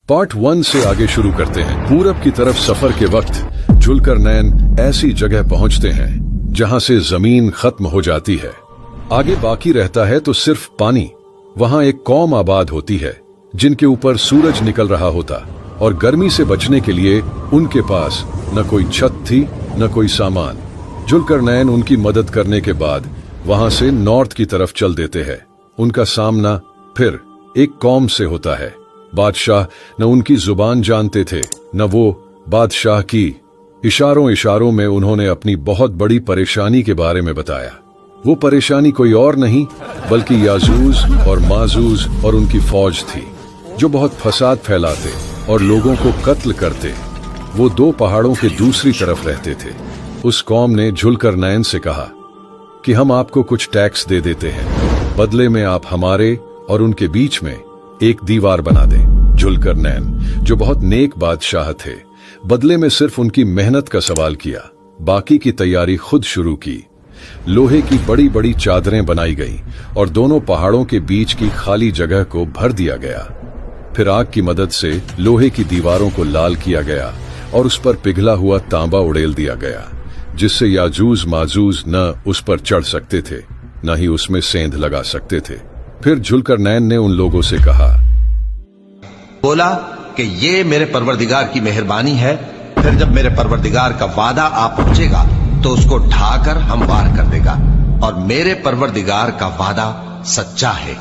Part 1 से आगे शुरू करते हैं। पूरब की तरफ सफर के वक्त जुल्करनैन ऐसी जगह पहुंचते हैं जहां से जमीन खत्म हो जाती है। आगे बाकी रहता है तो सिर्फ पानी। वहां एक कौम आबाद होती है जिनके ऊपर सूरज निकल रहा होता और गर्मी से बचने के लिए उनके पास न कोई छत थी न कोई सामान। जुल्करनैन उनकी मदद करने के बाद वहां से नॉर्थ की तरफ चल देते हैं। उनका सामना फिर एक कौम से होता है। बादशाह न उनकी जुबान जानते थे न वो बादशाह की। इशारों इशारों में उन्होंने अपनी बहुत बड़ी परेशानी के बारे में बताया। वो परेशानी कोई और नहीं बल्कि याजूज और माजूज और उनकी फौज थी जो बहुत फसाद फैलाते और लोगों को कत्ल करते। वो 2 पहाड़ों के दूसरी तरफ रहते थे। उस कौम ने जुल्करनैन से कहा कि हम आपको कुछ टैक्स दे देते हैं, बदले में आप हमारे और उनके बीच में एक दीवार बना दें। जुल्करनैन जो बहुत नेक बादशाह थे, बदले में सिर्फ उनकी मेहनत का सवाल किया, बाकी की तैयारी खुद शुरू की। लोहे की बड़ी बड़ी चादरें बनाई गई और दोनों पहाड़ों के बीच की खाली जगह को भर दिया गया। फिर आग की मदद से लोहे की दीवारों को लाल किया गया और उस पर पिघला हुआ तांबा उड़ेल दिया गया, जिससे याजूज माजूज न उस पर चढ़ सकते थे न ही उसमें सेंध लगा सकते थे। फिर जुल्करनैन ने उन लोगों से कहा, बोला कि ये मेरे परवरदिगार की मेहरबानी है। फिर जब मेरे परवरदिगार का वादा आ पहुंचेगा तो उसको ढाकर हम वार कर देगा और मेरे परवरदिगार का वादा सच्चा है।